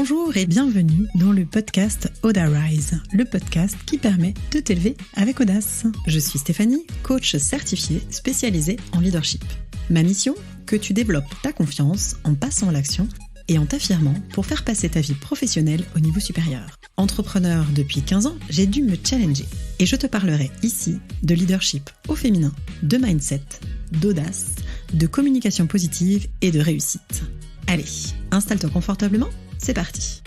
Bonjour et bienvenue dans le podcast Audarise, le podcast qui permet de t'élever avec audace. Je suis Stéphanie, coach certifiée spécialisée en leadership. Ma mission, que tu développes ta confiance en passant à l'action et en t'affirmant pour faire passer ta vie professionnelle au niveau supérieur. Entrepreneur depuis 15 ans, j'ai dû me challenger et je te parlerai ici de leadership au féminin, de mindset, d'audace, de communication positive et de réussite. Allez, installe-toi confortablement, c'est parti.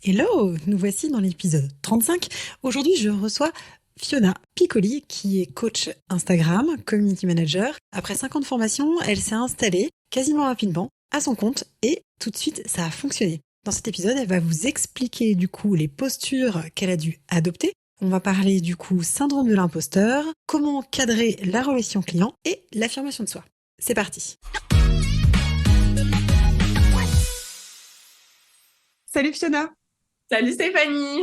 Hello, nous voici dans l'épisode 35. Aujourd'hui, je reçois Fiona Piccoli, qui est coach Instagram, community manager. Après 5 ans de formation, elle s'est installée quasiment rapidement à son compte et tout de suite, ça a fonctionné. Dans cet épisode, elle va vous expliquer du coup les postures qu'elle a dû adopter. On va parler du coup syndrome de l'imposteur, comment cadrer la relation client et l'affirmation de soi. C'est parti. Salut Fiona. Salut Stéphanie.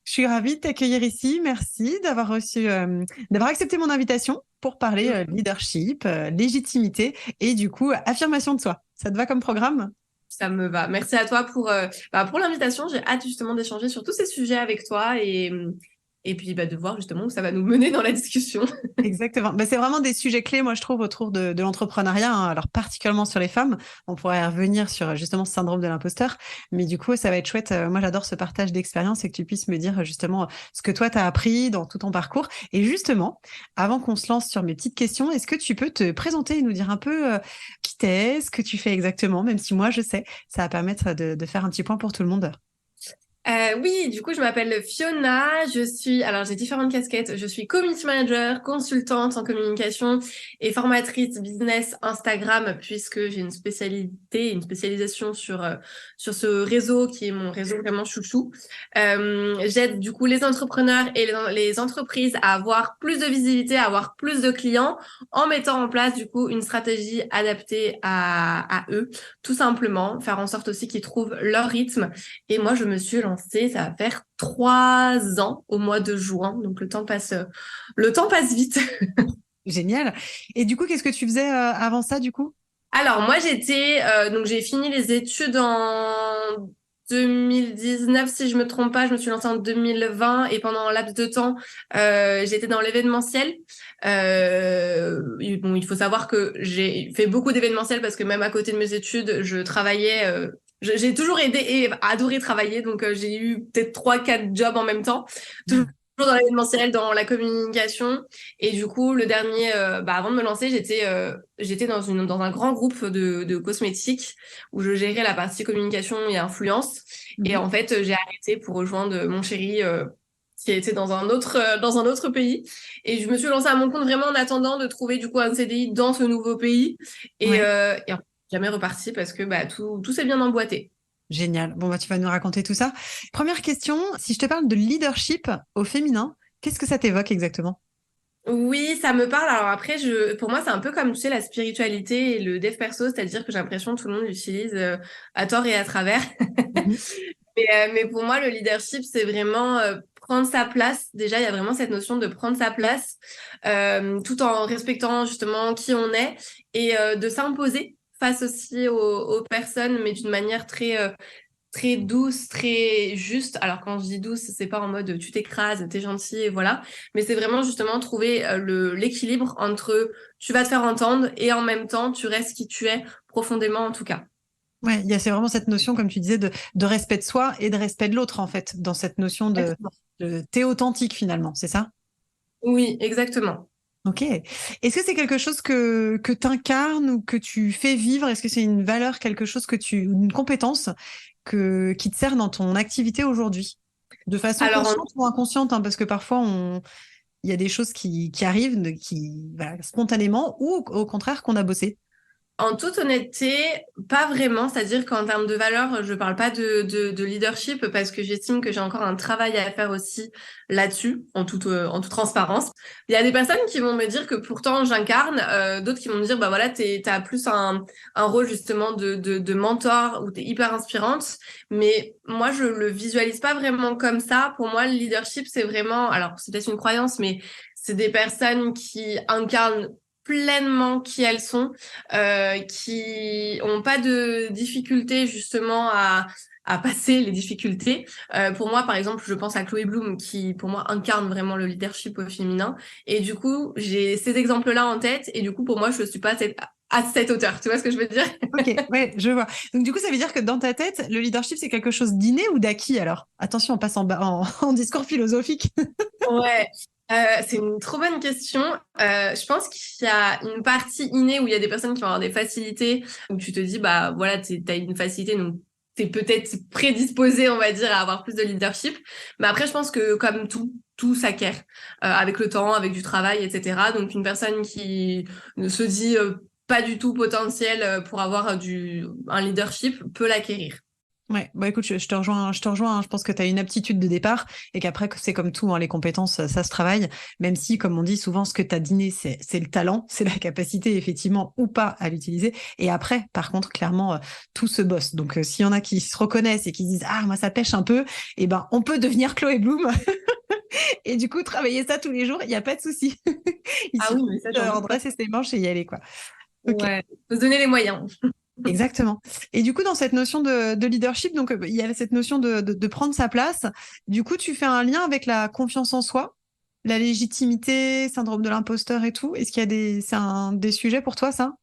Je suis ravie de t'accueillir ici. Merci d'avoir accepté mon invitation pour parler leadership, légitimité et du coup affirmation de soi. Ça te va comme programme ? Ça me va. Merci à toi pour l'invitation. J'ai hâte justement d'échanger sur tous ces sujets avec toi et puis de voir justement où ça va nous mener dans la discussion. Exactement. C'est vraiment des sujets clés, moi, je trouve, autour de l'entrepreneuriat, hein. Alors, particulièrement sur les femmes. On pourrait revenir sur justement ce syndrome de l'imposteur. Mais du coup, ça va être chouette. Moi, j'adore ce partage d'expérience et que tu puisses me dire justement ce que toi, tu as appris dans tout ton parcours. Et justement, avant qu'on se lance sur mes petites questions, est-ce que tu peux te présenter et nous dire un peu qui t'es, ce que tu fais exactement, même si moi, je sais, ça va permettre de faire un petit point pour tout le monde. Oui, du coup, je m'appelle Fiona. Alors j'ai différentes casquettes. Je suis community manager, consultante en communication et formatrice business Instagram, puisque j'ai une spécialisation sur ce réseau qui est mon réseau vraiment chouchou. J'aide du coup les entrepreneurs et les entreprises à avoir plus de visibilité, à avoir plus de clients, en mettant en place du coup une stratégie adaptée à eux, tout simplement, faire en sorte aussi qu'ils trouvent leur rythme. Et moi, je me suis lancée, ça va faire 3 ans au mois de juin. Donc, le temps passe vite. Génial. Et du coup, qu'est-ce que tu faisais avant ça, du coup ? Alors, moi, donc j'ai fini les études en 2019, si je me trompe pas. Je me suis lancée en 2020 et pendant un laps de temps, j'étais dans l'événementiel. Il faut savoir que j'ai fait beaucoup d'événementiel parce que même à côté de mes études, je travaillais. J'ai toujours aidé et adoré travailler, donc j'ai eu peut-être 3-4 jobs en même temps. Toujours dans l'événementiel, dans la communication. Et du coup, le dernier, avant de me lancer, j'étais dans un grand groupe de cosmétiques où je gérais la partie communication et influence. Et en fait, j'ai arrêté pour rejoindre mon chéri qui était dans un autre pays. Et je me suis lancée à mon compte vraiment en attendant de trouver du coup un CDI dans ce nouveau pays. Et en fait, jamais reparti parce que tout s'est bien emboîté. Génial. Bon, tu vas nous raconter tout ça. Première question, si je te parle de leadership au féminin, qu'est-ce que ça t'évoque exactement ? Oui, ça me parle. Alors après, pour moi, c'est un peu comme, tu sais, la spiritualité et le dev perso, c'est-à-dire que j'ai l'impression que tout le monde l'utilise à tort et à travers. Mais pour moi, le leadership, c'est vraiment prendre sa place. Déjà, il y a vraiment cette notion de prendre sa place, tout en respectant justement qui on est et de s'imposer face aussi aux personnes, mais d'une manière très douce, très juste. Alors quand je dis douce, c'est pas en mode tu t'écrases, t'es gentil et voilà, mais c'est vraiment justement trouver l'équilibre entre tu vas te faire entendre et en même temps tu restes qui tu es profondément en tout cas. Ouais, c'est vraiment cette notion, comme tu disais, de respect de soi et de respect de l'autre, en fait, dans cette notion de t'es authentique finalement, c'est ça ? Oui, exactement. Ok. Est-ce que c'est quelque chose que t'incarnes ou que tu fais vivre ? Est-ce que c'est une valeur, quelque chose une compétence qui te sert dans ton activité aujourd'hui ? De façon consciente ou inconsciente, hein, parce que parfois il y a des choses qui arrivent, voilà, spontanément ou au contraire qu'on a bossé. En toute honnêteté, pas vraiment. C'est-à-dire qu'en termes de valeur, je parle pas de leadership parce que j'estime que j'ai encore un travail à faire aussi là-dessus, en toute transparence. Il y a des personnes qui vont me dire que pourtant j'incarne, d'autres qui vont me dire, bah voilà, t'as plus un rôle justement de mentor où t'es hyper inspirante. Mais moi, je le visualise pas vraiment comme ça. Pour moi, le leadership, c'est vraiment, alors c'est peut-être une croyance, mais c'est des personnes qui incarnent pleinement qui elles sont, qui ont pas de difficulté justement à passer les difficultés. Pour moi, par exemple, je pense à Chloé Bloom qui, pour moi, incarne vraiment le leadership au féminin. Et du coup, j'ai ces exemples-là en tête. Et du coup, pour moi, je suis pas à cette hauteur. Tu vois ce que je veux dire? Ok, ouais, je vois. Donc, du coup, ça veut dire que dans ta tête, le leadership, c'est quelque chose d'inné ou d'acquis alors? Attention, on passe en discours philosophique. Ouais, c'est une trop bonne question. Je pense qu'il y a une partie innée où il y a des personnes qui vont avoir des facilités, où tu te dis, bah voilà, t'as une facilité, donc t'es peut-être prédisposé, on va dire, à avoir plus de leadership. Mais après, je pense que comme tout s'acquiert avec le temps, avec du travail, etc. Donc une personne qui ne se dit pas du tout potentiel pour avoir un leadership peut l'acquérir. Ouais, bah écoute, je te rejoins, hein. Je pense que tu as une aptitude de départ et qu'après, c'est comme tout, hein, les compétences, ça se travaille. Même si, comme on dit souvent, ce que tu as dîné, c'est le talent, c'est la capacité, effectivement, ou pas à l'utiliser. Et après, par contre, clairement, tout se bosse. Donc, s'il y en a qui se reconnaissent et qui se disent, ah, moi, ça pêche un peu, eh ben, on peut devenir Chloé Bloom et du coup, travailler ça tous les jours, il n'y a pas de souci. Il Ah suffit oui, mais ça, de j'en doute pas. redresser ses manches et y aller, quoi. Ok. Ouais, faut se donner les moyens. Exactement. Et du coup, dans cette notion de leadership, donc il y a cette notion de prendre sa place. Du coup, tu fais un lien avec la confiance en soi, la légitimité, syndrome de l'imposteur et tout. Est-ce qu'il y a c'est des sujets pour toi, ça?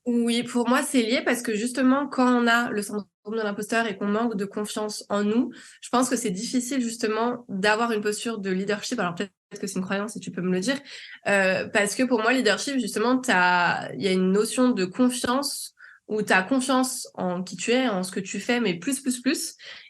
Oui, pour moi, c'est lié parce que justement, quand on a le syndrome de l'imposteur et qu'on manque de confiance en nous, je pense que c'est difficile justement d'avoir une posture de leadership. Alors peut-être que c'est une croyance et tu peux me le dire. Parce que pour moi, leadership, justement, il y a une notion de confiance où tu as confiance en qui tu es, en ce que tu fais, mais plus.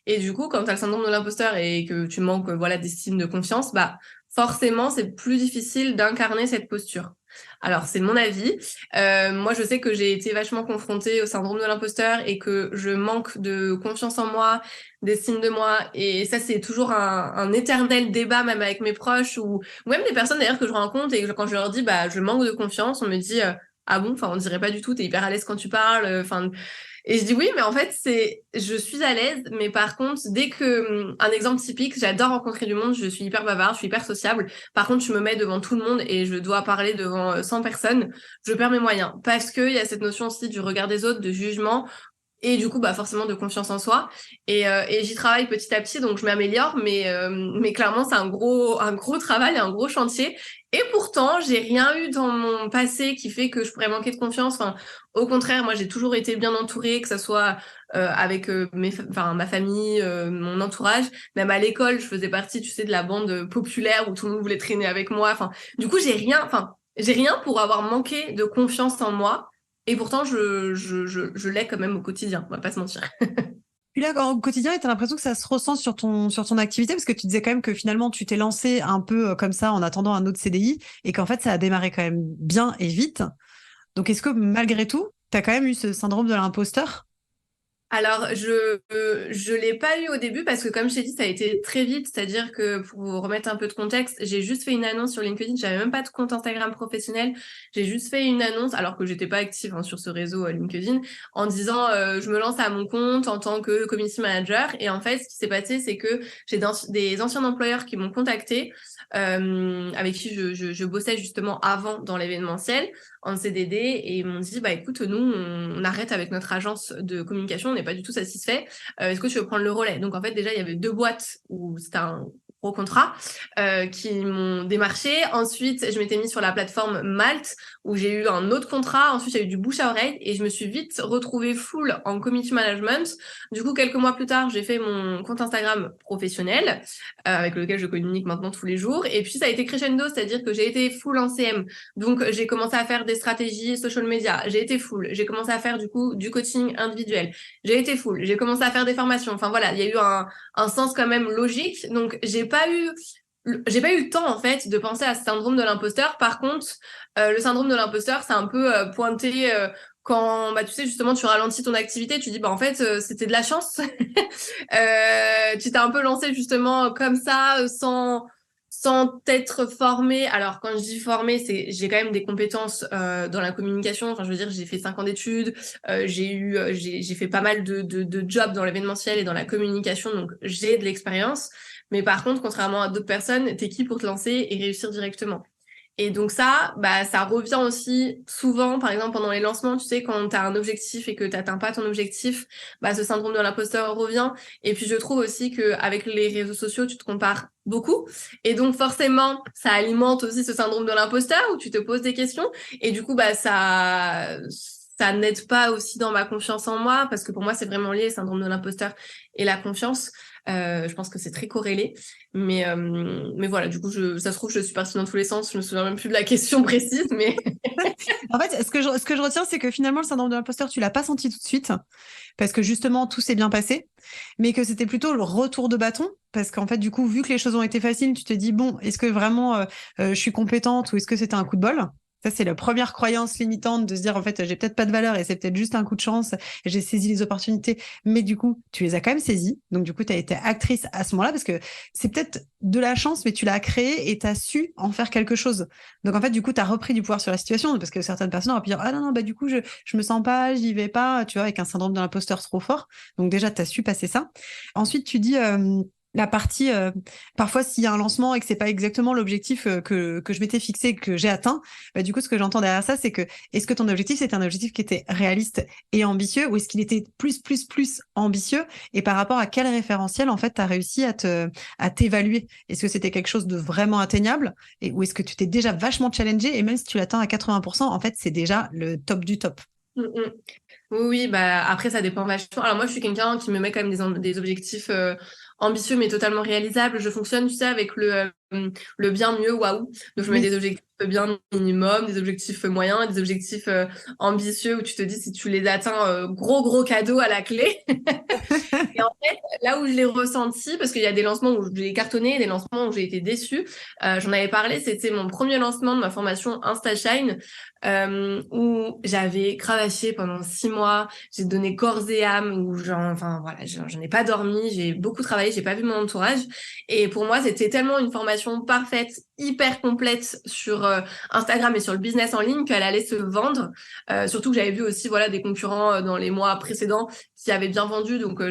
Et du coup, quand tu as le syndrome de l'imposteur et que tu manques voilà, d'estime, de confiance, bah forcément, c'est plus difficile d'incarner cette posture. Alors, c'est mon avis. Moi, je sais que j'ai été vachement confrontée au syndrome de l'imposteur et que je manque de confiance en moi, d'estime de moi. Et ça, c'est toujours un éternel débat, même avec mes proches ou même des personnes d'ailleurs que je rencontre et quand je leur dis, bah, je manque de confiance, on me dit, ah bon, enfin, on dirait pas du tout, t'es hyper à l'aise quand tu parles. Enfin, et je dis oui, mais en fait, je suis à l'aise, mais par contre, dès que, un exemple typique, j'adore rencontrer du monde, je suis hyper bavarde, je suis hyper sociable. Par contre, je me mets devant tout le monde et je dois parler devant 100 personnes, je perds mes moyens. Parce qu'il y a cette notion aussi du regard des autres, de jugement, et du coup, bah forcément de confiance en soi. Et j'y travaille petit à petit, donc je m'améliore, mais clairement, c'est un gros travail, un gros chantier. Et pourtant, j'ai rien eu dans mon passé qui fait que je pourrais manquer de confiance. Enfin, au contraire, moi, j'ai toujours été bien entourée, que ça soit avec ma famille, mon entourage. Même à l'école, je faisais partie, tu sais, de la bande populaire où tout le monde voulait traîner avec moi. Enfin, du coup, j'ai rien pour avoir manqué de confiance en moi. Et pourtant, je l'ai quand même au quotidien, on va pas se mentir. Puis là, au quotidien, tu as l'impression que ça se ressent sur ton activité, parce que tu disais quand même que finalement, tu t'es lancé un peu comme ça en attendant un autre CDI, et qu'en fait, ça a démarré quand même bien et vite. Donc, est-ce que malgré tout, tu as quand même eu ce syndrome de l'imposteur? Alors, je l'ai pas eu au début parce que, comme je t'ai dit, ça a été très vite. C'est-à-dire que, pour vous remettre un peu de contexte, j'ai juste fait une annonce sur LinkedIn. J'avais même pas de compte Instagram professionnel. J'ai juste fait une annonce, alors que j'étais pas active hein, sur ce réseau LinkedIn, en disant je me lance à mon compte en tant que community manager. Et en fait, ce qui s'est passé, c'est que j'ai des anciens employeurs qui m'ont contacté, avec qui je bossais justement avant dans l'événementiel en CDD et ils m'ont dit bah écoute nous on arrête avec notre agence de communication, on n'est pas du tout satisfait, est-ce que tu veux prendre le relais? Donc en fait déjà il y avait deux boîtes où c'était un gros contrat qui m'ont démarché. Ensuite je m'étais mise sur la plateforme Malte où j'ai eu un autre contrat. Ensuite il y a eu du bouche à oreille et je me suis vite retrouvée full en community management. Du coup quelques mois plus tard j'ai fait mon compte Instagram professionnel avec lequel je communique maintenant tous les jours et puis ça a été crescendo, c'est-à-dire que j'ai été full en CM. Donc, j'ai commencé à faire des stratégies social media. J'ai été full. J'ai commencé à faire, du coup, du coaching individuel. J'ai été full. J'ai commencé à faire des formations. Enfin, voilà, il y a eu un sens quand même logique. Donc, j'ai pas eu le temps, en fait, de penser à ce syndrome de l'imposteur. Par contre, le syndrome de l'imposteur, c'est un peu pointé quand, bah, tu sais, justement, tu ralentis ton activité. Tu dis, bah, en fait, c'était de la chance. Tu t'es un peu lancé, justement, comme ça, sans être formé. Alors, quand je dis formé, j'ai quand même des compétences dans la communication. Enfin, je veux dire, j'ai fait 5 ans d'études, j'ai fait pas mal de jobs dans l'événementiel et dans la communication, donc j'ai de l'expérience. Mais par contre, contrairement à d'autres personnes, t'es qui pour te lancer et réussir directement? Et donc ça, bah, ça revient aussi souvent, par exemple, pendant les lancements, tu sais, quand tu as un objectif et que tu n'atteins pas ton objectif, bah, ce syndrome de l'imposteur revient. Et puis, je trouve aussi qu'avec les réseaux sociaux, tu te compares beaucoup. Et donc, forcément, ça alimente aussi ce syndrome de l'imposteur où tu te poses des questions. Et du coup, bah, ça n'aide pas aussi dans ma confiance en moi, parce que pour moi, c'est vraiment lié, le syndrome de l'imposteur et la confiance. Je pense que c'est très corrélé. Mais voilà, du coup, ça se trouve, je suis partie dans tous les sens. Je me souviens même plus de la question précise, mais En fait, ce que je retiens, c'est que finalement, le syndrome de l'imposteur, tu l'as pas senti tout de suite, parce que justement, tout s'est bien passé, mais que c'était plutôt le retour de bâton, parce qu'en fait, du coup, vu que les choses ont été faciles, tu te dis, bon, est-ce que vraiment je suis compétente ou est-ce que c'était un coup de bol? Ça, c'est la première croyance limitante de se dire, en fait, j'ai peut-être pas de valeur et c'est peut-être juste un coup de chance. J'ai saisi les opportunités, mais du coup, tu les as quand même saisies. Donc, du coup, tu as été actrice à ce moment-là parce que c'est peut-être de la chance, mais tu l'as créé et tu as su en faire quelque chose. Donc, en fait, du coup, tu as repris du pouvoir sur la situation parce que certaines personnes auraient pu dire, ah non, non, bah, du coup, je me sens pas, j'y vais pas, tu vois, avec un syndrome de l'imposteur trop fort. Donc, déjà, tu as su passer ça. Ensuite, tu dis, la partie, parfois, s'il y a un lancement et que c'est pas exactement l'objectif que je m'étais fixé, que j'ai atteint, bah, du coup, ce que j'entends derrière ça, c'est que est-ce que ton objectif, c'était un objectif qui était réaliste et ambitieux ou est-ce qu'il était plus ambitieux et par rapport à quel référentiel, en fait, tu as réussi à t'évaluer? Est-ce que c'était quelque chose de vraiment atteignable ou est-ce que tu t'es déjà vachement challengé et même si tu l'atteins à 80%, en fait, c'est déjà le top du top? mm, mm. Oui, oui, bah après ça dépend vachement. Alors moi je suis quelqu'un qui me met quand même des objectifs ambitieux mais totalement réalisables. Je fonctionne, tu sais, avec le bien mieux, waouh. Donc je mets des Oui. objectifs bien minimum, des objectifs moyens, des objectifs ambitieux où tu te dis si tu les atteins, gros cadeau à la clé. Et en fait, là où je l'ai ressenti, parce qu'il y a des lancements où j'ai cartonné, des lancements où j'ai été déçue, j'en avais parlé, c'était mon premier lancement de ma formation InstaShine, où j'avais cravaché pendant 6 mois, j'ai donné corps et âme, enfin voilà, j'en ai pas dormi, j'ai beaucoup travaillé, j'ai pas vu mon entourage, et pour moi c'était tellement une formation parfaite, hyper complète sur Instagram et sur le business en ligne qu'elle allait se vendre, surtout que j'avais vu aussi voilà des concurrents dans les mois précédents qui avaient bien vendu, donc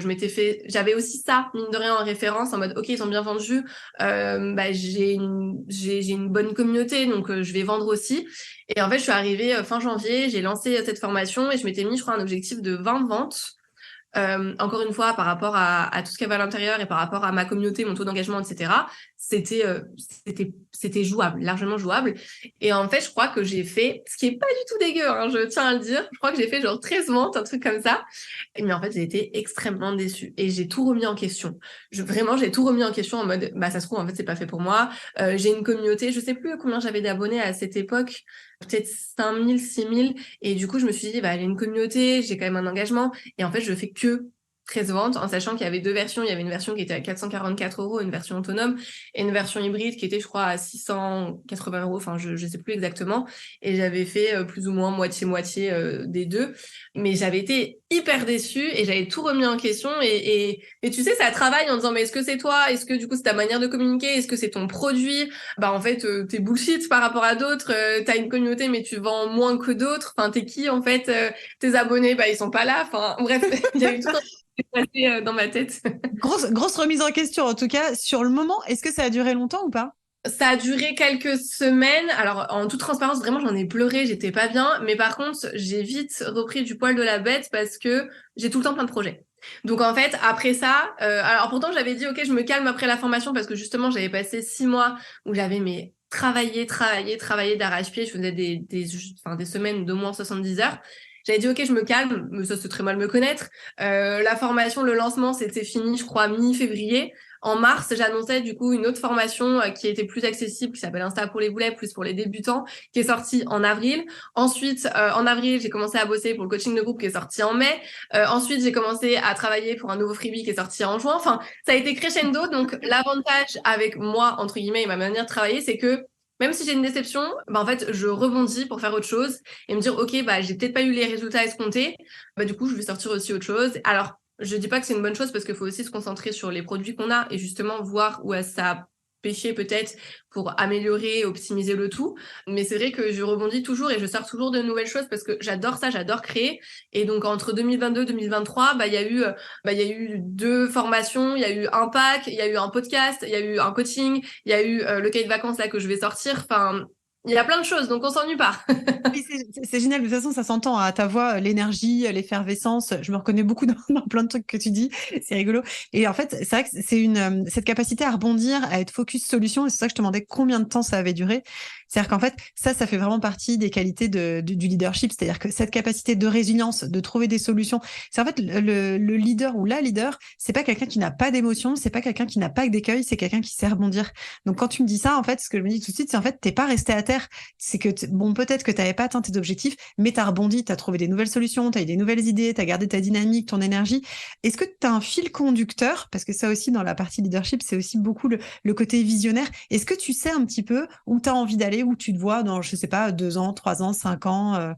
j'avais aussi ça mine de rien en référence en mode ok ils ont bien vendu, bah j'ai une bonne communauté donc je vais vendre aussi. Et en fait, je suis arrivée fin janvier, j'ai lancé cette formation et je m'étais mis, je crois, un objectif de 20 ventes. Encore une fois, par rapport à tout ce qu'il y avait à l'intérieur et par rapport à ma communauté, mon taux d'engagement, etc., c'était jouable, largement jouable. Et en fait, je crois que j'ai fait, ce qui est pas du tout dégueu, hein, je tiens à le dire, je crois que j'ai fait genre 13 ventes, un truc comme ça. Mais en fait, j'ai été extrêmement déçue et j'ai tout remis en question. Vraiment, j'ai tout remis en question en mode, bah ça se trouve, en fait, c'est pas fait pour moi. J'ai une communauté, je sais plus combien j'avais d'abonnés à cette époque, peut-être 5000, 6000. Et du coup, je me suis dit, bah, j'ai une communauté, j'ai quand même un engagement. Et en fait, je fais que 13 ventes, en sachant qu'il y avait deux versions. Il y avait une version qui était à 444 €, une version autonome, et une version hybride qui était, je crois, à 680 €. Enfin, je sais plus exactement. Et j'avais fait plus ou moins moitié-moitié des deux. Mais j'avais été hyper déçue et j'avais tout remis en question. Et tu sais, ça travaille en disant, mais est-ce que c'est toi? Est-ce que du coup, c'est ta manière de communiquer? Est-ce que c'est ton produit? Bah, en fait, t'es bullshit par rapport à d'autres. T'as une communauté, mais tu vends moins que d'autres. Enfin, t'es qui, en fait? Tes abonnés, bah, ils sont pas là. Enfin, bref, il y a eu tout un truc qui s'est passé dans ma tête. Grosse remise en question, en tout cas, sur le moment. Est-ce que ça a duré longtemps ou pas? Ça a duré quelques semaines. Alors, en toute transparence, vraiment, j'en ai pleuré, j'étais pas bien. Mais par contre, j'ai vite repris du poil de la bête parce que j'ai tout le temps plein de projets. Donc, en fait, après ça, alors pourtant, j'avais dit, OK, je me calme après la formation parce que justement, j'avais passé 6 mois où j'avais travaillé d'arrache-pied. Je faisais enfin, des semaines d'au moins 70 heures. J'avais dit, OK, je me calme, mais ça, c'est très mal me connaître. La formation, le lancement, c'était fini, je crois, mi-février. En mars, j'annonçais du coup une autre formation qui était plus accessible, qui s'appelle Insta pour les boulets, plus pour les débutants, qui est sortie en avril. Ensuite, en avril, j'ai commencé à bosser pour le coaching de groupe qui est sorti en mai. Ensuite, j'ai commencé à travailler pour un nouveau freebie qui est sorti en juin. Enfin, ça a été crescendo. Donc, l'avantage avec moi, entre guillemets, et ma manière de travailler, c'est que même si j'ai une déception, bah en fait, je rebondis pour faire autre chose et me dire, OK, bah, j'ai peut-être pas eu les résultats escomptés. Bah, du coup, je vais sortir aussi autre chose. Alors, je dis pas que c'est une bonne chose parce qu'il faut aussi se concentrer sur les produits qu'on a et justement voir où ça a péché peut-être pour améliorer, optimiser le tout. Mais c'est vrai que je rebondis toujours et je sors toujours de nouvelles choses parce que j'adore ça, j'adore créer. Et donc entre 2022 et 2023, il y a eu 2 formations, il y a eu un pack, il y a eu un podcast, il y a eu un coaching, il y a eu le cahier de vacances là que je vais sortir. Enfin, Il y a plein de choses, donc on s'ennuie pas. Oui, c'est génial. De toute façon, ça s'entend à ta voix, l'énergie, l'effervescence. Je me reconnais beaucoup dans plein de trucs que tu dis. C'est rigolo. Et en fait, c'est vrai que c'est cette capacité à rebondir, à être focus solution. Et c'est ça que je te demandais combien de temps ça avait duré. C'est-à-dire qu'en fait, ça fait vraiment partie des qualités du leadership. C'est-à-dire que cette capacité de résilience, de trouver des solutions. C'est en fait le leader ou la leader, c'est pas quelqu'un qui n'a pas d'émotion, c'est pas quelqu'un qui n'a pas d'écueil, c'est quelqu'un qui sait rebondir. Donc quand tu me dis ça, en fait, ce que je me dis tout de suite, c'est en fait, t'es pas resté à terre. C'est que, bon, peut-être que tu n'avais pas atteint tes objectifs, mais tu as rebondi, tu as trouvé des nouvelles solutions, tu as eu des nouvelles idées, tu as gardé ta dynamique, ton énergie. Est-ce que tu as un fil conducteur? Parce que ça aussi, dans la partie leadership, c'est aussi beaucoup le côté visionnaire. Est-ce que tu sais un petit peu où tu as envie d'aller, où tu te vois dans, je sais pas, 2 ans, 3 ans, 5 ans?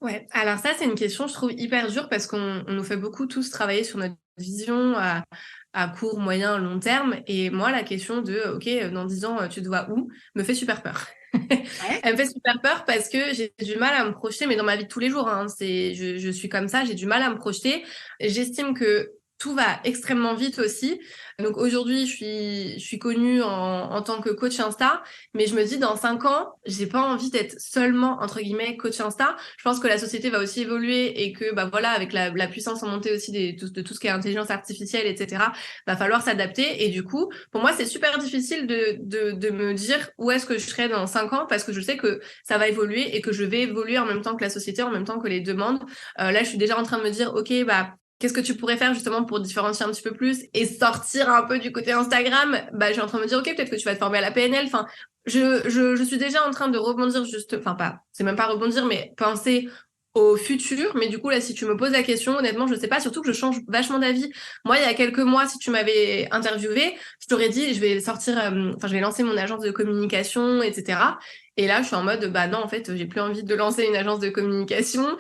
Ouais, alors ça, c'est une question, je trouve, hyper dure parce qu'on nous fait beaucoup tous travailler sur notre vision à court, moyen, long terme. Et moi, la question de, OK, dans 10 ans, tu te vois où, me fait super peur. Ouais. Elle me fait super peur parce que j'ai du mal à me projeter, mais dans ma vie de tous les jours, hein, je suis comme ça, j'ai du mal à me projeter. J'estime que tout va extrêmement vite aussi. Donc aujourd'hui, je suis connue en tant que coach Insta, mais je me dis dans 5 ans, j'ai pas envie d'être seulement entre guillemets coach Insta. Je pense que la société va aussi évoluer et que bah voilà, avec la puissance en montée aussi de tout ce qui est intelligence artificielle, etc. Va falloir s'adapter. Et du coup, pour moi, c'est super difficile de me dire où est-ce que je serai dans 5 ans parce que je sais que ça va évoluer et que je vais évoluer en même temps que la société, en même temps que les demandes. Là, je suis déjà en train de me dire, OK, bah qu'est-ce que tu pourrais faire justement pour différencier un petit peu plus et sortir un peu du côté Instagram? Bah, je suis en train de me dire, OK, peut-être que tu vas te former à la PNL. Enfin, je suis déjà en train de rebondir juste, enfin, pas, c'est même pas rebondir, mais penser au futur. Mais du coup, là, si tu me poses la question, honnêtement, je sais pas, surtout que je change vachement d'avis. Moi, il y a quelques mois, si tu m'avais interviewé, je t'aurais dit, je vais sortir, enfin, je vais lancer mon agence de communication, etc. Et là, je suis en mode, bah non, en fait, j'ai plus envie de lancer une agence de communication.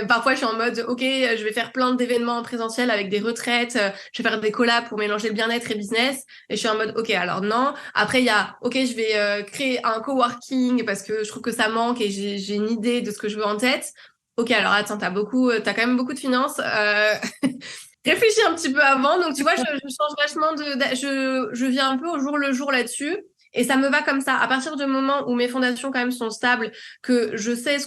Parfois, je suis en mode, OK, je vais faire plein d'événements en présentiel avec des retraites. Je vais faire des collabs pour mélanger le bien-être et business. Et je suis en mode, OK, alors non. Après, il y a, OK, je vais créer un coworking parce que je trouve que ça manque et j'ai une idée de ce que je veux en tête. OK, alors attends, t'as quand même beaucoup de finances. Réfléchis un petit peu avant. Donc, tu vois, je change vachement je vis un peu au jour le jour là-dessus. Et ça me va comme ça. À partir du moment où mes fondations quand même sont stables, que je sais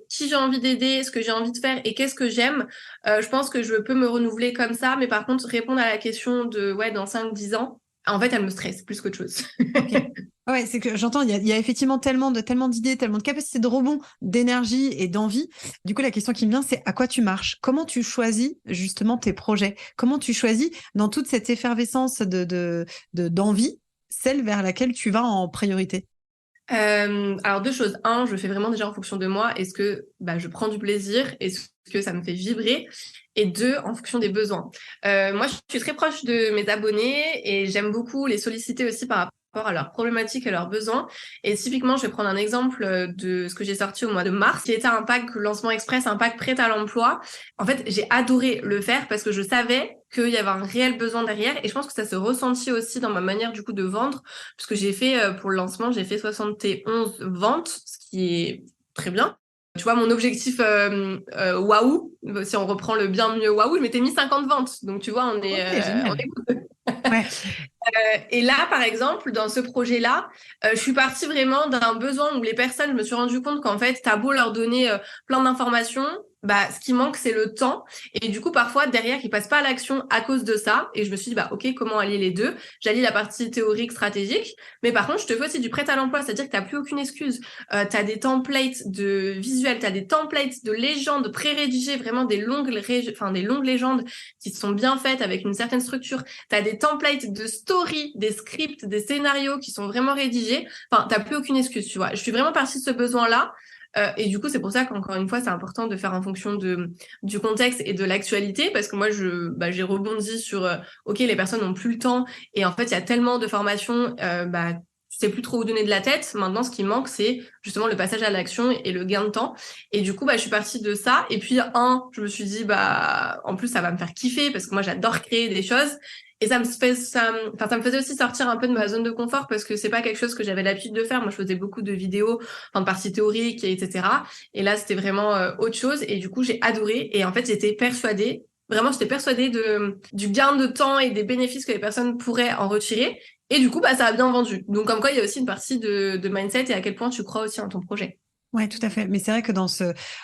qui j'ai envie d'aider, ce que j'ai envie de faire et qu'est-ce que j'aime, je pense que je peux me renouveler comme ça. Mais par contre, répondre à la question de, ouais, dans 5-10 ans, en fait, elle me stresse plus qu'autre chose. Ok. Ouais, c'est que j'entends, il y a effectivement tellement d'idées, tellement de capacités de rebond, d'énergie et d'envie. Du coup, la question qui me vient, c'est à quoi tu marches? Comment tu choisis justement tes projets? Comment tu choisis dans toute cette effervescence d'envie, celle vers laquelle tu vas en priorité? Alors deux choses. Un, je fais vraiment déjà en fonction de moi. Est-ce que bah, je prends du plaisir? Est-ce que ça me fait vibrer? Et deux, en fonction des besoins. Moi, je suis très proche de mes abonnés et j'aime beaucoup les solliciter aussi par rapport à leurs problématiques et leurs besoins. Et typiquement, je vais prendre un exemple de ce que j'ai sorti au mois de mars, qui était un pack lancement express, un pack prêt à l'emploi. En fait, j'ai adoré le faire parce que je savais qu'il y avait un réel besoin derrière et je pense que ça se ressentit aussi dans ma manière du coup de vendre puisque j'ai fait pour le lancement, j'ai fait 71 ventes, ce qui est très bien. Tu vois, mon objectif waouh, si on reprend le bien mieux waouh, je m'étais mis 50 ventes. Donc, tu vois, Ok, on génial. est Ouais. et là, par exemple, dans ce projet-là, je suis partie vraiment d'un besoin où les personnes, je me suis rendu compte qu'en fait, t'as beau leur donner plein d'informations, bah, ce qui manque, c'est le temps. Et du coup, parfois, derrière, ils passent pas à l'action à cause de ça. Et je me suis dit, bah, OK, comment allier les deux? J'allie la partie théorique, stratégique. Mais par contre, je te fais aussi du prêt à l'emploi. C'est-à-dire que t'as plus aucune excuse. T'as des templates de visuels, t'as des templates de légendes pré-rédigées, vraiment des longues légendes qui sont bien faites avec une certaine structure. T'as des templates de story, des scripts, des scénarios qui sont vraiment rédigés. Enfin, t'as plus aucune excuse, tu vois. Je suis vraiment partie de ce besoin-là. Et du coup, c'est pour ça qu'encore une fois, c'est important de faire en fonction du contexte et de l'actualité, parce que moi, j'ai rebondi sur, OK, les personnes n'ont plus le temps, et en fait, il y a tellement de formations, tu sais plus trop où donner de la tête. Maintenant, ce qui manque, c'est justement le passage à l'action et le gain de temps. Et du coup, je suis partie de ça. Et puis, je me suis dit, en plus, ça va me faire kiffer, parce que moi, j'adore créer des choses. Et ça me faisait aussi sortir un peu de ma zone de confort parce que c'est pas quelque chose que j'avais l'habitude de faire. Moi, je faisais beaucoup de vidéos, enfin, de parties théoriques, etc. Et là, c'était vraiment autre chose. Et du coup, j'ai adoré. Et en fait, j'étais persuadée du gain de temps et des bénéfices que les personnes pourraient en retirer. Et du coup, ça a bien vendu. Donc, comme quoi, il y a aussi une partie de mindset et à quel point tu crois aussi en ton projet. Ouais, tout à fait. Mais c'est vrai que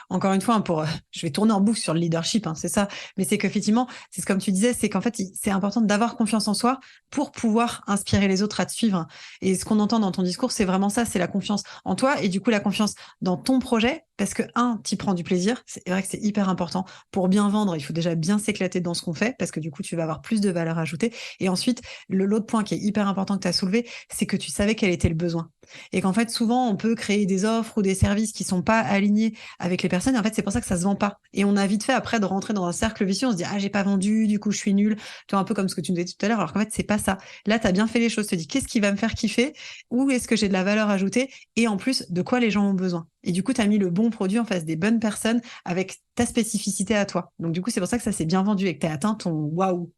encore une fois, hein, je vais tourner en boucle sur le leadership, hein, c'est ça. Mais c'est qu'effectivement, c'est comme tu disais, c'est qu'en fait, c'est important d'avoir confiance en soi pour pouvoir inspirer les autres à te suivre. Et ce qu'on entend dans ton discours, c'est vraiment ça, c'est la confiance en toi et du coup la confiance dans ton projet. Parce que t'y prends du plaisir. C'est vrai que c'est hyper important. Pour bien vendre, il faut déjà bien s'éclater dans ce qu'on fait parce que du coup, tu vas avoir plus de valeur ajoutée. Et ensuite, l'autre point qui est hyper important que tu as soulevé, c'est que tu savais quel était le besoin. Et qu'en fait, souvent, on peut créer des offres ou des services qui sont pas alignés avec les personnes. Et en fait, c'est pour ça que ça se vend pas. Et on a vite fait après de rentrer dans un cercle vicieux. On se dit, ah, j'ai pas vendu, du coup, je suis nul. Tu vois, un peu comme ce que tu nous disais tout à l'heure. Alors qu'en fait, c'est pas ça. Là, tu as bien fait les choses. Tu te dis, qu'est-ce qui va me faire kiffer? Où est-ce que j'ai de la valeur ajoutée? Et en plus, de quoi les gens ont besoin? Et du coup, tu as mis le bon produit en face des bonnes personnes avec ta spécificité à toi. Donc, du coup, c'est pour ça que ça s'est bien vendu et que tu as atteint ton waouh.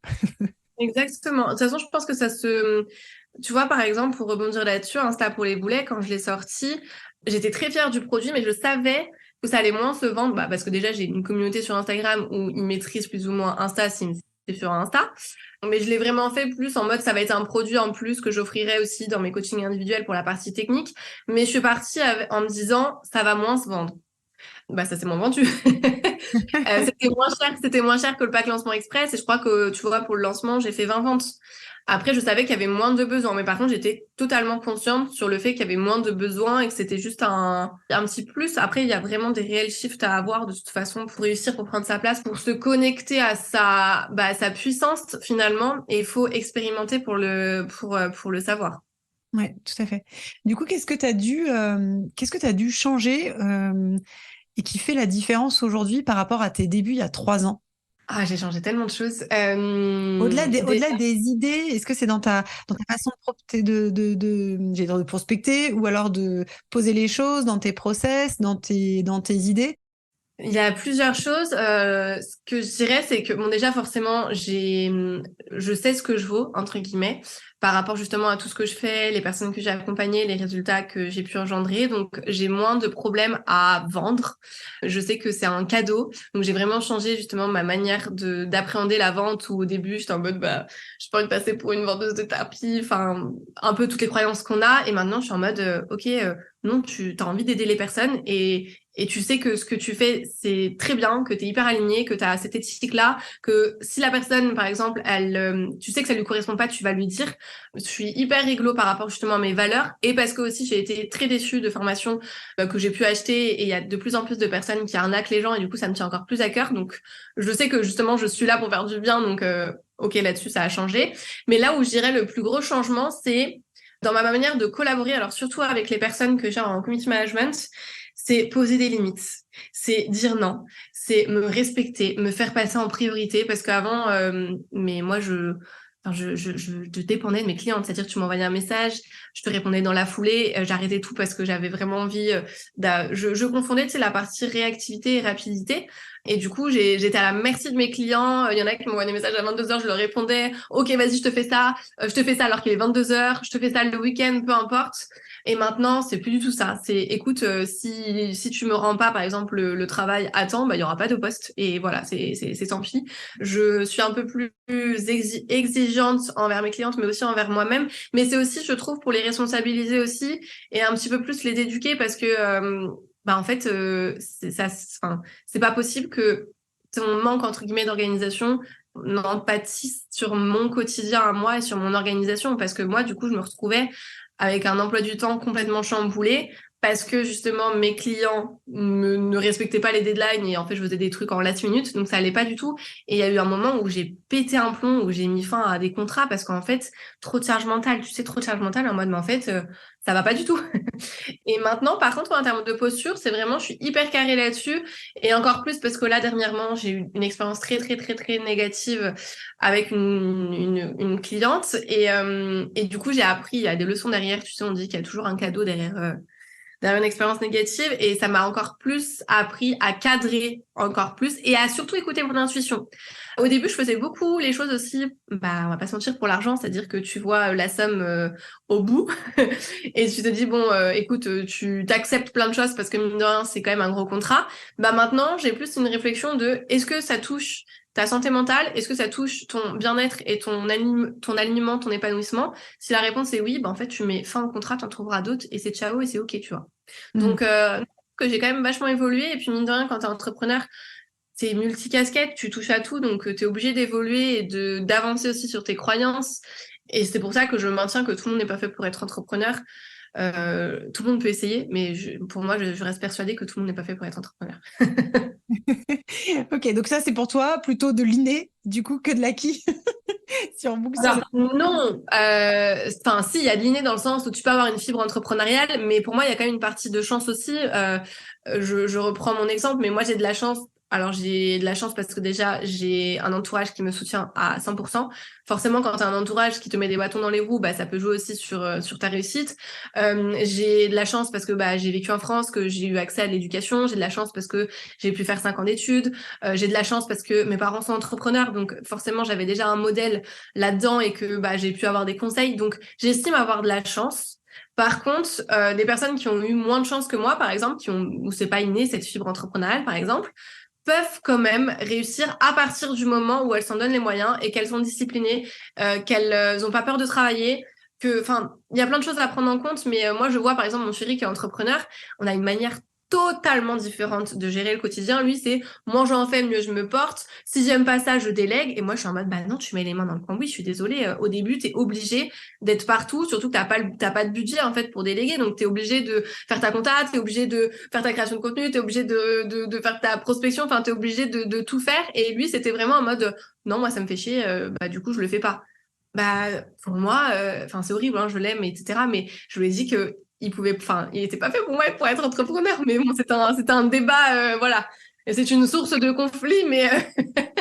Exactement. De toute façon, je pense que ça se... Tu vois, par exemple, pour rebondir là-dessus, Insta pour les boulets, quand je l'ai sorti, j'étais très fière du produit, mais je savais que ça allait moins se vendre, parce que déjà, j'ai une communauté sur Instagram où ils maîtrisent plus ou moins Insta s'ils me suivent sur Insta. Mais je l'ai vraiment fait plus en mode, ça va être un produit en plus que j'offrirai aussi dans mes coachings individuels pour la partie technique. Mais je suis partie en me disant, ça va moins se vendre. Ça s'est moins vendu. C'était moins cher que le pack lancement express et je crois que, tu vois, pour le lancement, j'ai fait 20 ventes. Après, je savais qu'il y avait moins de besoins, mais par contre, j'étais totalement consciente sur le fait qu'il y avait moins de besoins et que c'était juste un petit plus. Après, il y a vraiment des réels shifts à avoir de toute façon pour réussir, pour prendre sa place, pour se connecter à sa puissance finalement. Et il faut expérimenter pour le savoir. Ouais, tout à fait. Du coup, qu'est-ce que tu as dû changer et qui fait la différence aujourd'hui par rapport à tes débuts il y a 3 ans? Ah, j'ai changé tellement de choses. Au-delà des idées, est-ce que c'est dans ta façon j'allais dire de prospecter ou alors de poser les choses dans tes process, dans tes idées? Il y a plusieurs choses. Ce que je dirais, c'est que, bon, déjà, forcément, je sais ce que je vaux, entre guillemets, par rapport justement à tout ce que je fais, les personnes que j'ai accompagnées, les résultats que j'ai pu engendrer. Donc, j'ai moins de problèmes à vendre. Je sais que c'est un cadeau. Donc, j'ai vraiment changé justement ma manière d'appréhender la vente où au début, j'étais en mode, je pas envie de passer pour une vendeuse de tapis, enfin, un peu toutes les croyances qu'on a. Et maintenant, je suis en mode, OK, non, tu as envie d'aider les personnes et tu sais que ce que tu fais, c'est très bien, que tu es hyper aligné, que tu as cette éthique-là, que si la personne, par exemple, tu sais que ça lui correspond pas, tu vas lui dire. Je suis hyper réglo par rapport justement à mes valeurs et parce que aussi j'ai été très déçue de formations que j'ai pu acheter et il y a de plus en plus de personnes qui arnaquent les gens et du coup ça me tient encore plus à cœur. Donc je sais que justement je suis là pour faire du bien, donc ok, là-dessus ça a changé. Mais là où je dirais le plus gros changement, c'est dans ma manière de collaborer, alors surtout avec les personnes que j'ai en community management, c'est poser des limites, c'est dire non, c'est me respecter, me faire passer en priorité parce qu'avant, mais moi je dépendais de mes clientes, c'est-à-dire que tu m'envoyais un message, je te répondais dans la foulée, j'arrêtais tout parce que j'avais vraiment envie, je confondais, tu sais, la partie réactivité et rapidité. Et du coup, j'étais à la merci de mes clients. Il y en a qui m'envoyaient des messages à 22h, je leur répondais, OK, vas-y, je te fais ça. Je te fais ça alors qu'il est 22h, je te fais ça le week-end, peu importe. Et maintenant, c'est plus du tout ça. C'est, écoute, si tu me rends pas, par exemple, le travail à temps, il y aura pas de poste. Et voilà, c'est tant pis. Je suis un peu plus exigeante envers mes clientes, mais aussi envers moi-même. Mais c'est aussi, je trouve, pour les responsabiliser aussi et un petit peu plus les éduquer parce que, en fait, c'est pas possible que ton manque, entre guillemets, d'organisation n'empathise sur mon quotidien à moi et sur mon organisation. Parce que moi, du coup, je me retrouvais avec un emploi du temps complètement chamboulé parce que justement mes clients ne respectaient pas les deadlines et en fait je faisais des trucs en last minute, donc ça allait pas du tout. Et il y a eu un moment où j'ai pété un plomb, où j'ai mis fin à des contrats parce qu'en fait trop de charge mentale, tu sais, trop de charge mentale en mode mais en fait ça va pas du tout. Et maintenant, par contre, en termes de posture, c'est vraiment, je suis hyper carrée là-dessus. Et encore plus parce que là, dernièrement, j'ai eu une expérience très, très, très, très négative avec une cliente. Et du coup, j'ai appris, il y a des leçons derrière. Tu sais, on dit qu'il y a toujours un cadeau derrière une expérience négative. Et ça m'a encore plus appris à cadrer encore plus et à surtout écouter mon intuition. Au début, je faisais beaucoup les choses aussi, on va pas se mentir, pour l'argent, c'est-à-dire que tu vois la somme au bout et tu te dis, bon, écoute, tu t'acceptes plein de choses parce que mine de rien, c'est quand même un gros contrat. Maintenant, j'ai plus une réflexion de est-ce que ça touche ta santé mentale, est-ce que ça touche ton bien-être et ton alignement, ton épanouissement? Si la réponse est oui, bah en fait, tu mets fin au contrat, tu en trouveras d'autres et c'est ciao et c'est OK, tu vois. Donc, que j'ai quand même vachement évolué. Et puis, mine de rien, quand tu es entrepreneur, c'est multicasquette, tu touches à tout, donc tu es obligé d'évoluer et d'avancer aussi sur tes croyances. Et c'est pour ça que je maintiens que tout le monde n'est pas fait pour être entrepreneur. Tout le monde peut essayer, mais pour moi, je reste persuadée que tout le monde n'est pas fait pour être entrepreneur. Ok, donc ça, c'est pour toi plutôt de l'inné, du coup, que de l'acquis. Si on boucle sur Alors, non, enfin, si, il y a de l'inné dans le sens où tu peux avoir une fibre entrepreneuriale, mais pour moi, il y a quand même une partie de chance aussi. Je reprends mon exemple, mais moi, j'ai de la chance. Alors, j'ai de la chance parce que déjà, j'ai un entourage qui me soutient à 100%. Forcément, quand tu as un entourage qui te met des bâtons dans les roues, bah, ça peut jouer aussi sur ta réussite. J'ai de la chance parce que bah, j'ai vécu en France, que j'ai eu accès à l'éducation. J'ai de la chance parce que j'ai pu faire 5 ans d'études. J'ai de la chance parce que mes parents sont entrepreneurs, donc forcément, j'avais déjà un modèle là-dedans et que bah, j'ai pu avoir des conseils. Donc, j'estime avoir de la chance. Par contre, des personnes qui ont eu moins de chance que moi, par exemple, où c'est pas inné cette fibre entrepreneuriale, par exemple, peuvent quand même réussir à partir du moment où elles s'en donnent les moyens et qu'elles sont disciplinées, qu'elles ont pas peur de travailler. Enfin, il y a plein de choses à prendre en compte, mais moi, je vois par exemple mon chéri qui est entrepreneur, on a une manière totalement différente de gérer le quotidien. Lui, c'est moins j'en fais, mieux je me porte. Si j'aime pas ça, je délègue. Et moi, je suis en mode, bah non, tu mets les mains dans le cambouis. Je suis désolée. Au début, t'es obligé d'être partout. Surtout que t'as pas de budget, en fait, pour déléguer. Donc, t'es obligé de faire ta compta, t'es obligé de faire ta création de contenu, t'es obligé de faire ta prospection. Enfin, t'es obligé de tout faire. Et lui, c'était vraiment en mode, non, moi, ça me fait chier. Bah, du coup, je le fais pas. Bah, pour moi, enfin, c'est horrible, hein, je l'aime, etc. Mais je lui ai dit que il était pas fait pour moi pour être entrepreneur. Mais bon, c'est un débat, voilà. Et c'est une source de conflit, mais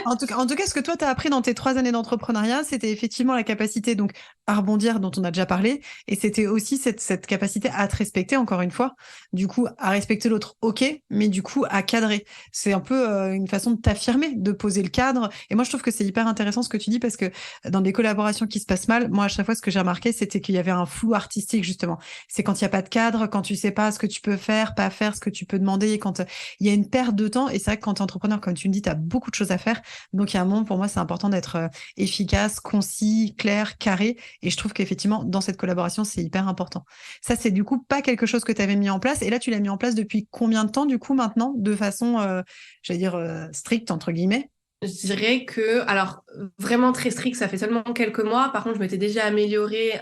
En tout cas, ce que toi, tu as appris dans tes 3 années d'entrepreneuriat, c'était effectivement la capacité donc, à rebondir dont on a déjà parlé. Et c'était aussi cette capacité à te respecter, encore une fois. Du coup, à respecter l'autre, ok, mais du coup, à cadrer. C'est un peu une façon de t'affirmer, de poser le cadre. Et moi, je trouve que c'est hyper intéressant ce que tu dis parce que dans des collaborations qui se passent mal, moi, à chaque fois, ce que j'ai remarqué, c'était qu'il y avait un flou artistique, justement. C'est quand il n'y a pas de cadre, quand tu sais pas ce que tu peux faire, pas faire, ce que tu peux demander, quand il y a une perte de temps. Et c'est vrai que quand tu es entrepreneur, comme tu me dis, tu as beaucoup de choses à faire. Donc, il y a un moment, pour moi, c'est important d'être efficace, concis, clair, carré. Et je trouve qu'effectivement, dans cette collaboration, c'est hyper important. Ça, c'est du coup pas quelque chose que tu avais mis en place. Et là, tu l'as mis en place depuis combien de temps, du coup, maintenant, de façon, j'allais dire, stricte, entre guillemets? je dirais que, alors, vraiment très strict, ça fait seulement quelques mois. Par contre, je m'étais déjà améliorée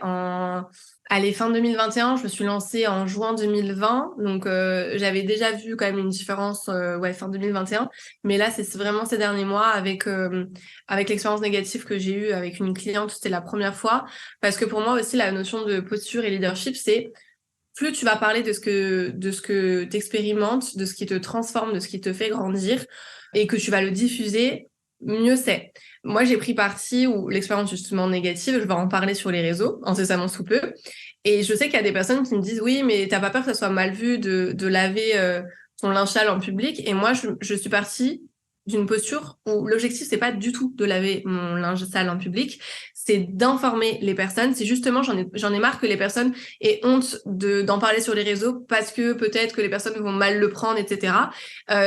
allez, fin 2021. Je me suis lancée en juin 2020. Donc, j'avais déjà vu quand même une différence, ouais, fin 2021. Mais là, c'est vraiment ces derniers mois avec l'expérience négative que j'ai eue avec une cliente. C'était la première fois. Parce que pour moi aussi, la notion de posture et leadership, c'est plus tu vas parler de ce que t'expérimentes, de ce qui te transforme, de ce qui te fait grandir, et que tu vas le diffuser, mieux c'est. Moi, j'ai pris parti ou l'expérience justement négative, je vais en parler sur les réseaux, incessamment sous peu. Et je sais qu'il y a des personnes qui me disent, oui, mais t'as pas peur que ça soit mal vu de laver ton linge sale en public. Et moi, je suis partie d'une posture où l'objectif, c'est pas du tout de laver mon linge sale en public, c'est d'informer les personnes. C'est justement, j'en ai marre que les personnes aient honte d'en parler sur les réseaux parce que peut-être que les personnes vont mal le prendre, etc.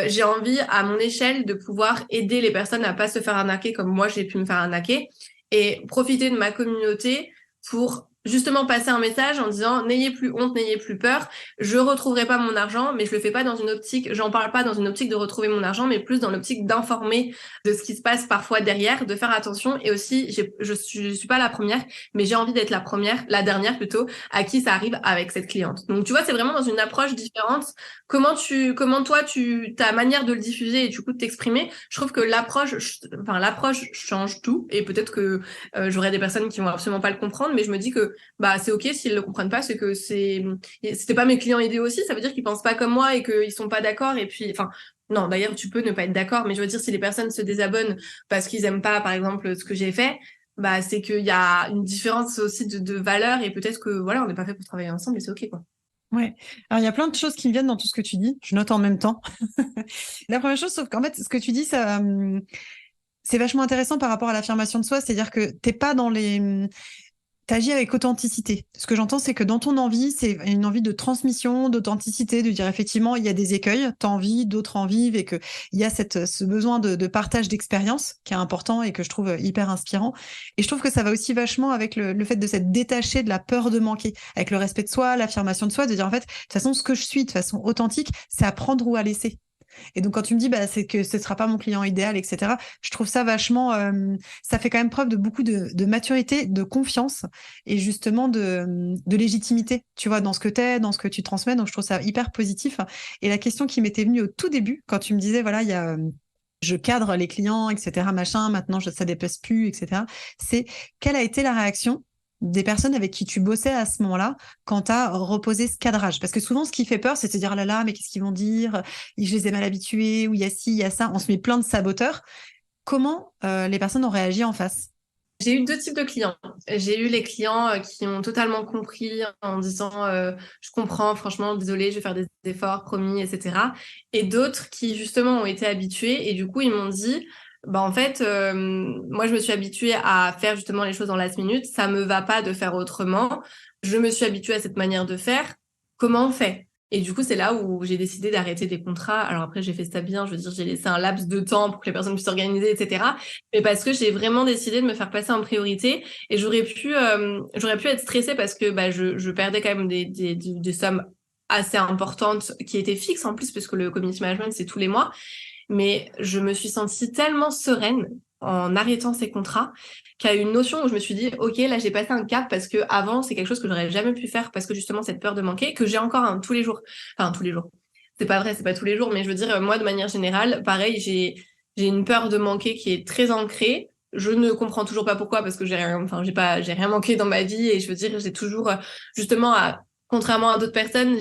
J'ai envie, à mon échelle, de pouvoir aider les personnes à pas se faire arnaquer comme moi, j'ai pu me faire arnaquer et profiter de ma communauté pour justement passer un message en disant n'ayez plus honte, n'ayez plus peur, je retrouverai pas mon argent, mais je le fais pas dans une optique, j'en parle pas dans une optique de retrouver mon argent, mais plus dans l'optique d'informer de ce qui se passe parfois derrière, de faire attention. Et aussi, je suis pas la première, mais j'ai envie d'être la dernière plutôt, à qui ça arrive avec cette cliente. Donc tu vois, c'est vraiment dans une approche différente. Comment toi, ta manière de le diffuser et du coup de t'exprimer, je trouve que l'approche change tout. Et peut-être que j'aurai des personnes qui vont absolument pas le comprendre, mais je me dis que bah c'est ok s'ils le comprennent pas, c'est que c'était pas mes clients idéaux aussi, ça veut dire qu'ils pensent pas comme moi et qu'ils sont pas d'accord. Et puis enfin non, d'ailleurs tu peux ne pas être d'accord, mais je veux dire si les personnes se désabonnent parce qu'ils aiment pas par exemple ce que j'ai fait, bah c'est qu'il y a une différence aussi de valeur et peut-être que voilà on n'est pas fait pour travailler ensemble et c'est ok quoi. Ouais. Alors, il y a plein de choses qui me viennent dans tout ce que tu dis. Je note en même temps. La première chose, sauf qu'en fait, ce que tu dis, ça, c'est vachement intéressant par rapport à l'affirmation de soi. C'est-à-dire que t'es pas dans les, t'agis avec authenticité. Ce que j'entends, c'est que dans ton envie, c'est une envie de transmission, d'authenticité, de dire effectivement, il y a des écueils, t'en vis, d'autres en vivent, et qu'il y a ce besoin de partage d'expérience qui est important et que je trouve hyper inspirant. Et je trouve que ça va aussi vachement avec le fait de s'être détaché de la peur de manquer, avec le respect de soi, l'affirmation de soi, de dire en fait, de toute façon, ce que je suis de façon authentique, c'est à prendre ou à laisser. Et donc, quand tu me dis, bah, c'est que ce sera pas mon client idéal, etc., je trouve ça vachement, ça fait quand même preuve de beaucoup de maturité, de confiance et justement de légitimité, tu vois, dans ce que t'es, dans ce que tu transmets. Donc, je trouve ça hyper positif. Et la question qui m'était venue au tout début, quand tu me disais, voilà, il y a, je cadre les clients, etc., machin, maintenant, ça dépasse plus, etc., c'est quelle a été la réaction des personnes avec qui tu bossais à ce moment-là quand tu as reposé ce cadrage? Parce que souvent, ce qui fait peur, c'est de se dire, oh là là, mais qu'est-ce qu'ils vont dire? Je les ai mal habitués, ou il y a ci, il y a ça. On se met plein de saboteurs. Comment les personnes ont réagi en face? J'ai eu deux types de clients. J'ai eu les clients qui ont totalement compris en disant je comprends, franchement, désolé, je vais faire des efforts, promis, etc. Et d'autres qui justement ont été habitués et du coup ils m'ont dit bah en fait moi je me suis habituée à faire justement les choses en last minute, ça me va pas de faire autrement. Je me suis habituée à cette manière de faire. Comment on fait? Et du coup, c'est là où j'ai décidé d'arrêter des contrats. Alors après, j'ai fait ça bien. Je veux dire, j'ai laissé un laps de temps pour que les personnes puissent s'organiser, etc. Mais parce que j'ai vraiment décidé de me faire passer en priorité. Et j'aurais pu être stressée parce que bah, je perdais quand même des sommes assez importantes qui étaient fixes en plus, parce que le community management, c'est tous les mois. Mais je me suis sentie tellement sereine en arrêtant ces contrats qu'il y a eu une notion où je me suis dit, OK, là, j'ai passé un cap parce que avant, c'est quelque chose que j'aurais jamais pu faire parce que justement, cette peur de manquer, que j'ai encore tous les jours. Enfin, tous les jours. C'est pas vrai, c'est pas tous les jours, mais je veux dire, moi, de manière générale, pareil, j'ai une peur de manquer qui est très ancrée. Je ne comprends toujours pas pourquoi parce que j'ai rien manqué dans ma vie et je veux dire, j'ai toujours, justement, contrairement à d'autres personnes,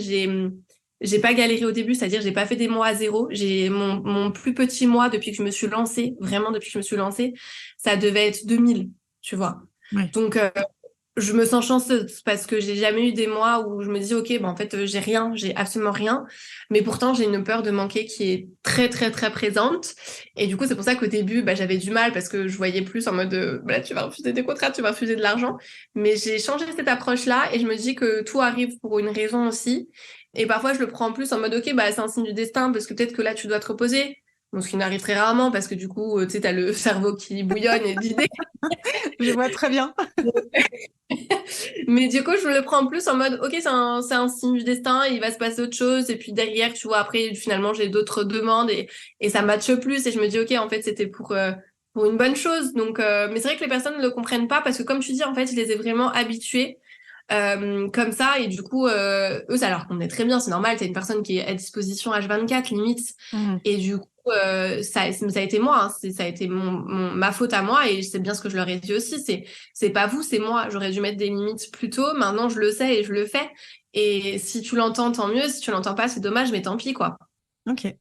j'ai pas galéré au début, c'est-à-dire j'ai pas fait des mois à zéro. J'ai mon plus petit mois depuis que je me suis lancée, vraiment depuis que je me suis lancée, ça devait être 2000, tu vois. Ouais. Donc je me sens chanceuse parce que j'ai jamais eu des mois où je me dis ok, en fait j'ai rien, j'ai absolument rien, mais pourtant j'ai une peur de manquer qui est très très très présente et du coup c'est pour ça qu'au début bah, j'avais du mal parce que je voyais plus en mode bah, tu vas refuser des contrats, tu vas refuser de l'argent, mais j'ai changé cette approche-là et je me dis que tout arrive pour une raison aussi et parfois je le prends en plus en mode ok bah c'est un signe du destin parce que peut-être que là tu dois te reposer. Bon, ce qui n'arrive très rarement parce que du coup, tu sais, t'as le cerveau qui bouillonne et d'idées. Je vois très bien. Mais du coup, je le prends plus en mode, ok, c'est un signe du destin, il va se passer autre chose. Et puis derrière, tu vois, après, finalement, j'ai d'autres demandes et ça matche plus. Et je me dis, ok, en fait, c'était pour une bonne chose. Donc, mais c'est vrai que les personnes ne le comprennent pas parce que, comme tu dis, en fait, je les ai vraiment habitués comme ça. Et du coup, eux, ça leur convenait très bien. C'est normal, t'as une personne qui est à disposition H24, limite. Mhm. Et du coup, ça a été moi, hein, ça a été ma faute à moi et c'est bien ce que je leur ai dit aussi. C'est pas vous, c'est moi. J'aurais dû mettre des limites plus tôt. Maintenant, je le sais et je le fais. Et si tu l'entends, tant mieux. Si tu l'entends pas, c'est dommage, mais tant pis, quoi. Ok. Non,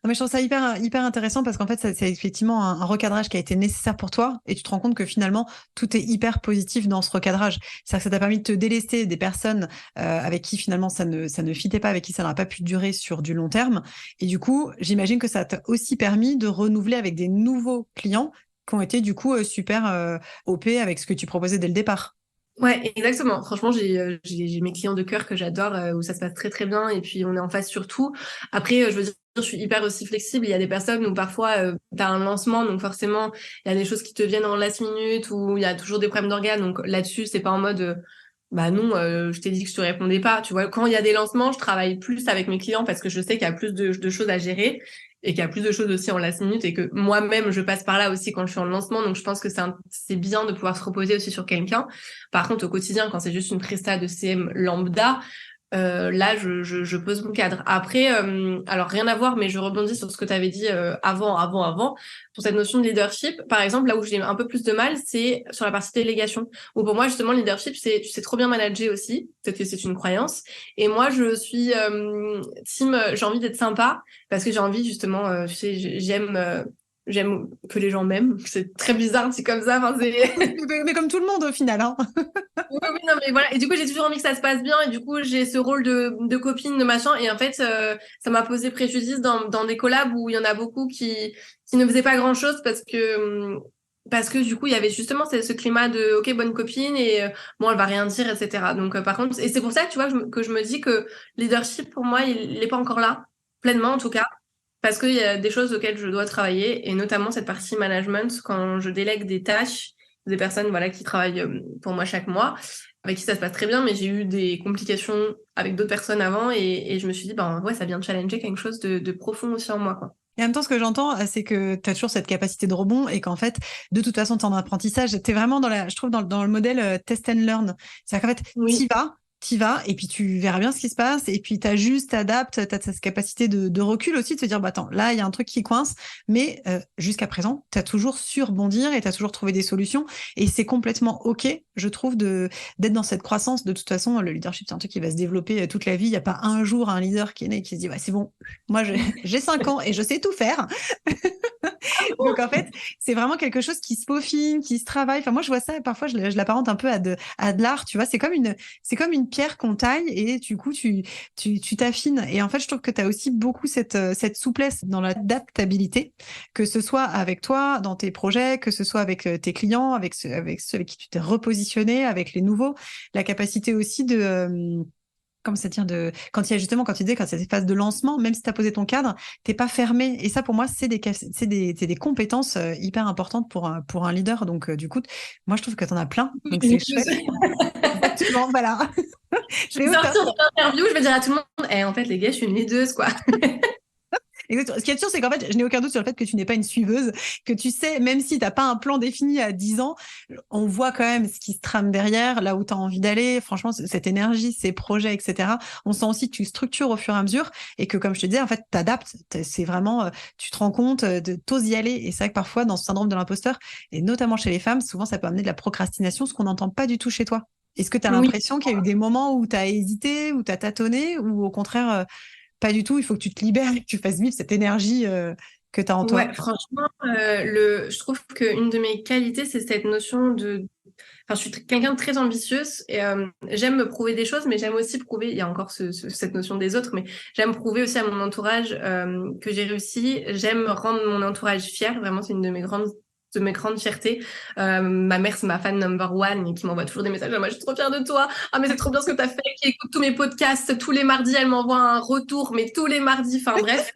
mais je trouve ça hyper intéressant parce qu'en fait, c'est effectivement un recadrage qui a été nécessaire pour toi et tu te rends compte que finalement, tout est hyper positif dans ce recadrage. C'est-à-dire que ça t'a permis de te délester des personnes avec qui finalement ça ne fitait pas, avec qui ça n'aurait pas pu durer sur du long terme. Et du coup, j'imagine que ça t'a aussi permis de renouveler avec des nouveaux clients qui ont été du coup super OP avec ce que tu proposais dès le départ. Ouais, exactement. Franchement, j'ai mes clients de cœur que j'adore, où ça se passe très très bien et puis on est en phase sur tout. Après, je veux dire, je suis hyper aussi flexible. Il y a des personnes où parfois tu as un lancement, donc forcément il y a des choses qui te viennent en last minute ou il y a toujours des problèmes d'organes. Donc là-dessus, c'est pas en mode bah non, je t'ai dit que je te répondais pas. Tu vois, quand il y a des lancements, je travaille plus avec mes clients parce que je sais qu'il y a plus de choses à gérer et qu'il y a plus de choses aussi en last minute et que moi-même, je passe par là aussi quand je suis en lancement. Donc, je pense que c'est bien de pouvoir se reposer aussi sur quelqu'un. Par contre, au quotidien, quand c'est juste une presta de CM lambda, là, je pose mon cadre. Après, alors rien à voir, mais je rebondis sur ce que tu avais dit avant, sur cette notion de leadership. Par exemple, là où j'ai un peu plus de mal, c'est sur la partie délégation. Où pour moi, justement, le leadership, c'est tu sais trop bien manager aussi. Peut-être que c'est une croyance. Et moi, je suis team, j'ai envie d'être sympa parce que j'ai envie justement, tu sais, j'aime que les gens m'aiment. C'est très bizarre, c'est comme ça. Enfin, c'est Mais comme tout le monde au final, hein. Oui, oui, non, mais voilà. Et du coup, j'ai toujours envie que ça se passe bien. Et du coup, j'ai ce rôle de copine, de machin. Et en fait, ça m'a posé préjudice dans des collabs où il y en a beaucoup qui ne faisaient pas grand-chose parce que parce que du coup, il y avait justement ce climat de OK, bonne copine et bon, elle va rien dire, etc. Donc, par contre, et c'est pour ça que tu vois que je me dis que leadership, pour moi, il n'est pas encore là, pleinement en tout cas, parce qu'il y a des choses auxquelles je dois travailler et notamment cette partie management quand je délègue des tâches, des personnes voilà, qui travaillent pour moi chaque mois, avec qui ça se passe très bien, mais j'ai eu des complications avec d'autres personnes avant et je me suis dit, ben ouais, ça vient de challenger quelque chose de profond aussi en moi, quoi. Et en même temps, ce que j'entends, c'est que tu as toujours cette capacité de rebond et qu'en fait, de toute façon, tu es en apprentissage. Tu es vraiment je trouve, dans le modèle test and learn. C'est-à-dire qu'en fait, Oui. t'y vas, et puis tu verras bien ce qui se passe, et puis t'ajustes, t'adaptes, t'as cette capacité de recul aussi, de se dire, bah attends, là, il y a un truc qui coince, mais jusqu'à présent, t'as toujours su rebondir et t'as toujours trouvé des solutions, et c'est complètement OK, je trouve, d'être dans cette croissance. De toute façon, le leadership, c'est un truc qui va se développer toute la vie. Il n'y a pas un jour un leader qui est né et qui se dit, bah c'est bon, moi, j'ai 5 ans et je sais tout faire. Donc en fait, c'est vraiment quelque chose qui se peaufine, qui se travaille. Enfin moi je vois ça parfois, je l'apparente un peu à de l'art, tu vois. C'est comme une pierre qu'on taille et du coup tu t'affines. Et en fait je trouve que tu as aussi beaucoup cette souplesse dans l'adaptabilité, que ce soit avec toi dans tes projets, que ce soit avec tes clients, avec ceux avec qui tu t'es repositionné, avec les nouveaux, la capacité aussi de comme ça tient de quand il y a justement quand tu disais quand cette phase de lancement, même si tu as posé ton cadre, t'es pas fermé. Et ça pour moi c'est des compétences hyper importantes pour un leader. Donc du coup moi je trouve que tu en as plein, donc c'est chouette. Exactement, voilà. Je Je vais vais au top. sortir de l'interview, je vais dire à tout le monde, en fait, les gars, je suis une leaduse, quoi. Exactement. Ce qui est sûr, c'est qu'en fait, je n'ai aucun doute sur le fait que tu n'es pas une suiveuse, que tu sais, même si tu n'as pas un plan défini à 10 ans, on voit quand même ce qui se trame derrière, là où tu as envie d'aller. Franchement, cette énergie, ces projets, etc. On sent aussi que tu structures au fur et à mesure et que, comme je te disais, en fait, tu adaptes. C'est vraiment, tu te rends compte t'oses y aller. Et c'est vrai que parfois, dans ce syndrome de l'imposteur, et notamment chez les femmes, souvent, ça peut amener de la procrastination, ce qu'on n'entend pas du tout chez toi. Est-ce que tu as Oui. l'impression qu'il y a eu des moments où tu as hésité, où tu as tâtonné, ou au contraire, pas du tout, il faut que tu te libères et que tu fasses vivre cette énergie que tu as en toi. Ouais, franchement, je trouve qu'une de mes qualités, c'est cette notion de... Enfin, je suis quelqu'un de très ambitieuse et j'aime me prouver des choses, mais j'aime aussi prouver, il y a encore cette notion des autres, mais j'aime prouver aussi à mon entourage que j'ai réussi. J'aime rendre mon entourage fier, vraiment, c'est une de mes grandes fiertés. Ma mère, c'est ma fan number one et qui m'envoie toujours des messages. Ah, moi, je suis trop fière de toi. Ah, mais c'est trop bien ce que tu as fait. Qui écoute tous mes podcasts tous les mardis. Elle m'envoie un retour, mais tous les mardis. Enfin, bref.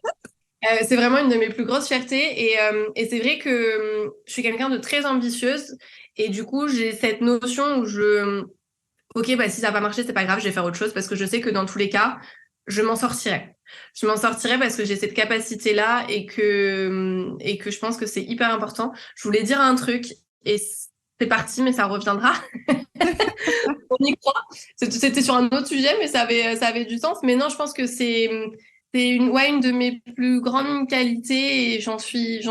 C'est vraiment une de mes plus grosses fiertés et c'est vrai que je suis quelqu'un de très ambitieuse et du coup j'ai cette notion où ok bah si ça va pas marcher c'est pas grave je vais faire autre chose parce que je sais que dans tous les cas je m'en sortirai. Je m'en sortirai parce que j'ai cette capacité là et que je pense que c'est hyper important. Je voulais dire un truc et c'est parti mais ça reviendra. On y croit. C'était sur un autre sujet mais ça avait du sens mais non je pense que c'est une de mes plus grandes qualités et j'en suis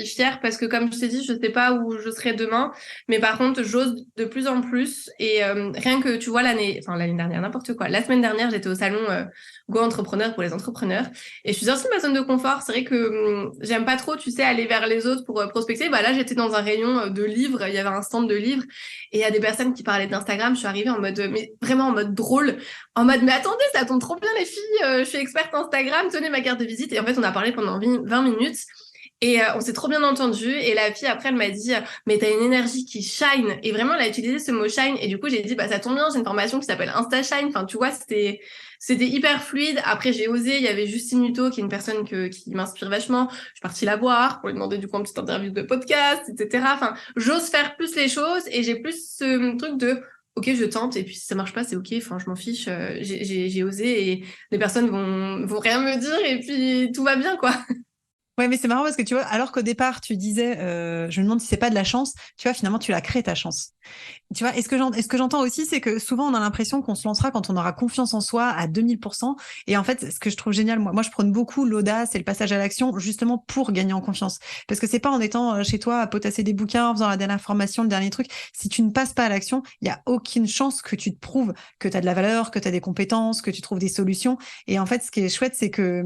fière parce que comme je t'ai dit, je sais pas où je serai demain, mais par contre, j'ose de plus en plus et rien que tu vois l'année dernière, n'importe quoi. La semaine dernière, j'étais au salon Go Entrepreneur pour les entrepreneurs et je suis sortie de ma zone de confort. C'est vrai que j'aime pas trop, tu sais, aller vers les autres pour prospecter. Bah là, j'étais dans un rayon de livres, il y avait un stand de livres et il y a des personnes qui parlaient d'Instagram. Je suis arrivée en mode, mais vraiment en mode drôle, en mode, mais attendez, ça tombe trop bien les filles, je suis experte Instagram, tenez ma carte de visite. Et en fait, on a parlé pendant 20 minutes et on s'est trop bien entendu. Et la fille, après, elle m'a dit, mais t'as une énergie qui shine. Et vraiment, elle a utilisé ce mot shine. Et du coup, j'ai dit, bah ça tombe bien, j'ai une formation qui s'appelle Insta Shine. Enfin, tu vois, c'était hyper fluide. Après, j'ai osé. Il y avait Justine Hutto, qui est une personne qui m'inspire vachement. Je suis partie la voir pour lui demander du coup une petite interview de podcast, etc. Enfin, j'ose faire plus les choses et j'ai plus ce truc de ok, je tente et puis si ça marche pas, c'est ok. Enfin, je m'en fiche. J'ai osé et les personnes vont rien me dire et puis tout va bien, quoi. Ouais, mais c'est marrant parce que tu vois, alors qu'au départ, tu disais, je me demande si c'est pas de la chance, tu vois, finalement, tu l'as créé ta chance. Tu vois, et ce que j'entends aussi, c'est que souvent, on a l'impression qu'on se lancera quand on aura confiance en soi à 2000%. Et en fait, ce que je trouve génial, moi, je prône beaucoup l'audace et le passage à l'action, justement pour gagner en confiance. Parce que c'est pas en étant chez toi à potasser des bouquins, en faisant la dernière formation, le dernier truc. Si tu ne passes pas à l'action, il y a aucune chance que tu te prouves que tu as de la valeur, que tu as des compétences, que tu trouves des solutions. Et en fait, ce qui est chouette, c'est que,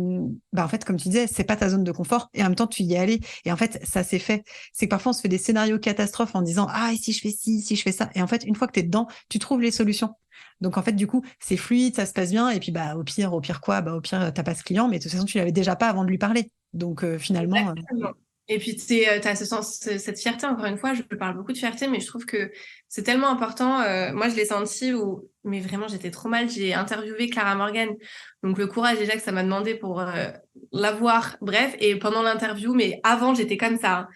bah, en fait, comme tu disais, c'est pas ta zone de confort. Et en même temps, tu y es allé. Et en fait, ça s'est fait. C'est que parfois, on se fait des scénarios catastrophes en disant, ah, et si je fais ci, si je fais ça. Et en fait, une fois que tu es dedans, tu trouves les solutions. Donc, en fait, du coup, c'est fluide, ça se passe bien. Et puis, bah, au pire quoi? Bah, au pire, t'as pas ce client, mais de toute façon, tu l'avais déjà pas avant de lui parler. Donc, finalement, Exactement. Et puis, tu as cette fierté, encore une fois, je parle beaucoup de fierté, mais je trouve que c'est tellement important. Moi, je l'ai senti, mais vraiment, j'étais trop mal. J'ai interviewé Clara Morgan. Donc, le courage déjà que ça m'a demandé pour la voir. Bref, et pendant l'interview, mais avant, j'étais comme ça. Hein.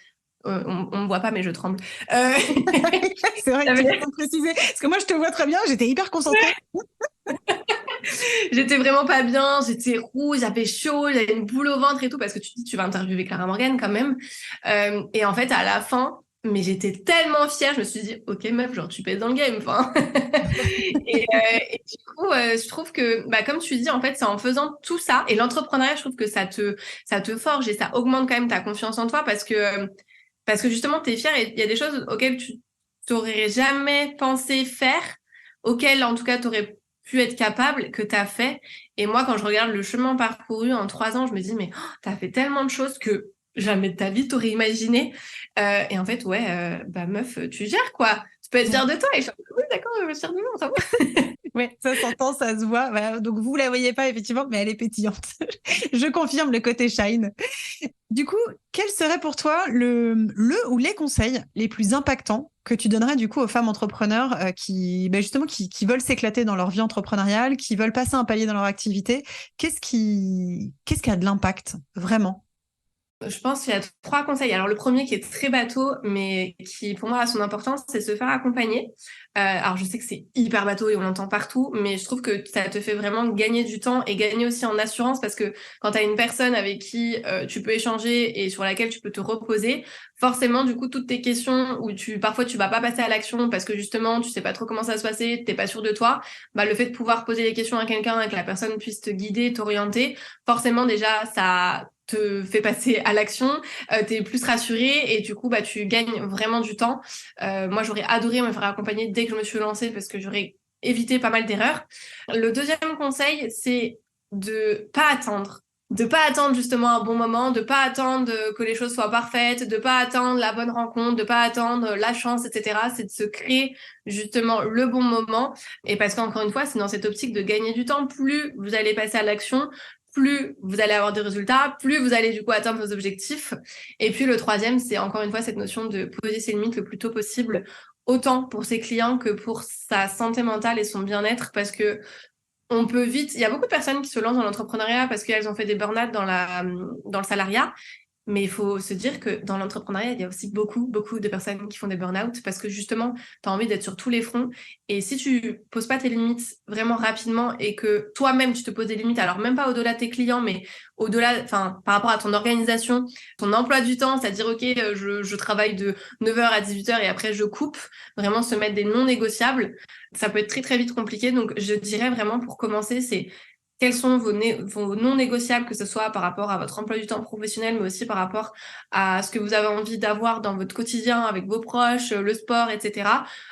On me voit pas, mais je tremble. C'est vrai que tu l'as précisé. Parce que moi, je te vois très bien, j'étais hyper concentrée. J'étais vraiment pas bien, j'étais rouge, j'avais chaud, j'avais une boule au ventre et tout, parce que tu dis, tu vas interviewer Clara Morgan quand même. Et en fait, à la fin, mais j'étais tellement fière, je me suis dit, ok meuf, genre tu pèses dans le game. Enfin. et du coup, je trouve que, bah, comme tu dis, en fait, c'est en faisant tout ça, et l'entrepreneuriat, je trouve que ça te forge et ça augmente quand même ta confiance en toi, parce que justement, tu es fière et il y a des choses auxquelles tu t'aurais jamais pensé faire, auxquelles, en tout cas, tu aurais pu être capable, que tu as fait. Et moi, quand je regarde le chemin parcouru en 3 ans, je me dis, mais tu as fait tellement de choses que jamais de ta vie, t'aurais imaginé. Et en fait, ouais, bah meuf, tu gères, quoi. Tu peux être fière de toi. Et je suis oui, d'accord, je suis fière de moi, ça va. Oui, ça s'entend, ça se voit. Voilà, donc, vous la voyez pas, effectivement, mais elle est pétillante. Je confirme le côté shine. Du coup, quel serait pour toi le ou les conseils les plus impactants que tu donnerais du coup aux femmes entrepreneurs qui, ben justement, qui veulent s'éclater dans leur vie entrepreneuriale, qui veulent passer un palier dans leur activité? Qu'est-ce qui a de l'impact, vraiment? Je pense qu'il y a 3 conseils. Alors, le premier qui est très bateau, mais qui pour moi a son importance, c'est se faire accompagner. Alors, je sais que c'est hyper bateau et on l'entend partout, mais je trouve que ça te fait vraiment gagner du temps et gagner aussi en assurance parce que quand tu as une personne avec qui tu peux échanger et sur laquelle tu peux te reposer, forcément, du coup, toutes tes questions où parfois tu vas pas passer à l'action parce que justement, tu sais pas trop comment ça va se passer, t'es pas sûr de toi, bah, le fait de pouvoir poser les questions à quelqu'un et que la personne puisse te guider, t'orienter, forcément, déjà, ça te fait passer à l'action, t'es plus rassuré et du coup bah tu gagnes vraiment du temps. Moi j'aurais adoré me faire accompagner dès que je me suis lancée parce que j'aurais évité pas mal d'erreurs. Le deuxième conseil c'est de pas attendre justement un bon moment, de pas attendre que les choses soient parfaites, de pas attendre la bonne rencontre, de pas attendre la chance, etc. C'est de se créer justement le bon moment. Et parce qu'encore une fois, c'est dans cette optique de gagner du temps. Plus vous allez passer à l'action, plus vous allez avoir des résultats, plus vous allez du coup atteindre vos objectifs. Et puis le troisième, c'est encore une fois cette notion de poser ses limites le plus tôt possible, autant pour ses clients que pour sa santé mentale et son bien-être, parce que on peut vite, il y a beaucoup de personnes qui se lancent dans l'entrepreneuriat parce qu'elles ont fait des burn-out dans le salariat. Mais il faut se dire que dans l'entrepreneuriat, il y a aussi beaucoup, beaucoup de personnes qui font des burn-out parce que justement, tu as envie d'être sur tous les fronts. Et si tu poses pas tes limites vraiment rapidement et que toi-même, tu te poses des limites, alors même pas au-delà de tes clients, mais au-delà, enfin, par rapport à ton organisation, ton emploi du temps, c'est-à-dire, OK, je travaille de 9h à 18h et après je coupe, vraiment se mettre des non négociables, ça peut être très, très vite compliqué. Donc, je dirais vraiment pour commencer, c'est quels sont vos non négociables, que ce soit par rapport à votre emploi du temps professionnel, mais aussi par rapport à ce que vous avez envie d'avoir dans votre quotidien avec vos proches, le sport, etc.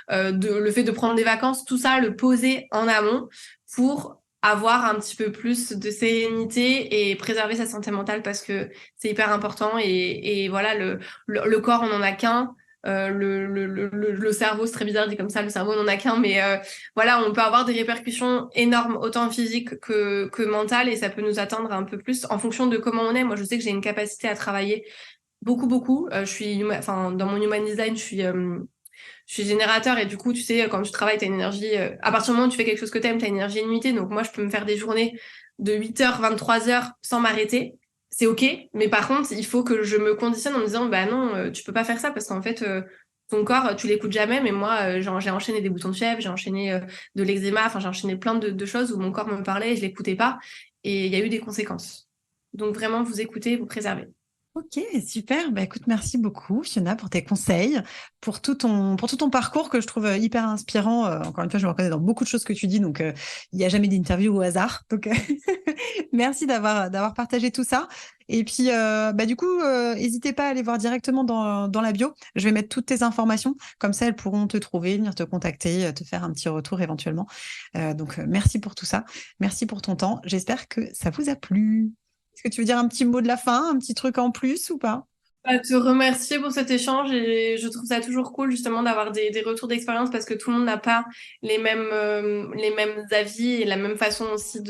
Le fait de prendre des vacances, tout ça, le poser en amont pour avoir un petit peu plus de sérénité et préserver sa santé mentale parce que c'est hyper important et voilà, le corps, on n'en a qu'un. Le cerveau, c'est très bizarre dit comme ça, le cerveau on n'en a qu'un, mais voilà, on peut avoir des répercussions énormes, autant physiques que mentales, et ça peut nous atteindre un peu plus en fonction de comment on est. Moi, je sais que j'ai une capacité à travailler beaucoup, beaucoup. Enfin, dans mon human design, je suis générateur, et du coup, tu sais, quand tu travailles, tu as une énergie. À partir du moment où tu fais quelque chose que tu aimes, tu as une énergie illimitée. Donc, moi, je peux me faire des journées de 8h, 23h sans m'arrêter. C'est OK. Mais par contre, il faut que je me conditionne en me disant, bah non, tu peux pas faire ça parce qu'en fait, ton corps, tu l'écoutes jamais. Mais moi, j'ai enchaîné des boutons de fièvre, j'ai enchaîné de l'eczéma, enfin, j'ai enchaîné plein de choses où mon corps me parlait et je l'écoutais pas. Et il y a eu des conséquences. Donc, vraiment, vous écoutez, vous préservez. Ok, super. Bah, écoute, merci beaucoup, Fiona, pour tes conseils, pour tout ton parcours que je trouve hyper inspirant. Encore une fois, je me reconnais dans beaucoup de choses que tu dis, donc il n'y a jamais d'interview au hasard. Donc, merci d'avoir partagé tout ça. Et puis, bah, du coup, n'hésitez pas à aller voir directement dans la bio. Je vais mettre toutes tes informations, comme ça, elles pourront te trouver, venir te contacter, te faire un petit retour éventuellement. Donc, merci pour tout ça. Merci pour ton temps. J'espère que ça vous a plu. Est-ce que tu veux dire un petit mot de la fin, un petit truc en plus ou pas? Bah, te remercier pour cet échange, et je trouve ça toujours cool justement d'avoir des retours d'expérience parce que tout le monde n'a pas les mêmes avis et la même façon aussi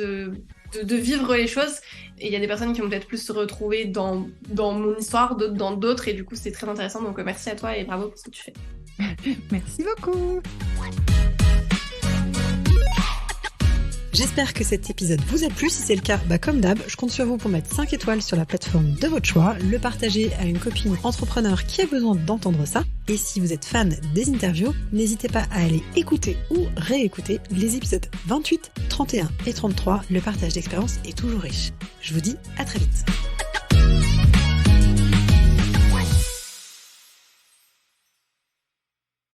de vivre les choses. Et il y a des personnes qui vont peut-être plus se retrouver dans mon histoire, d'autres dans d'autres. Et du coup, c'est très intéressant. Donc, merci à toi et bravo pour ce que tu fais. Merci beaucoup. J'espère que cet épisode vous a plu. Si c'est le cas, comme d'hab, je compte sur vous pour mettre 5 étoiles sur la plateforme de votre choix, le partager à une copine entrepreneur qui a besoin d'entendre ça. Et si vous êtes fan des interviews, n'hésitez pas à aller écouter ou réécouter les épisodes 28, 31 et 33. Le partage d'expérience est toujours riche. Je vous dis à très vite.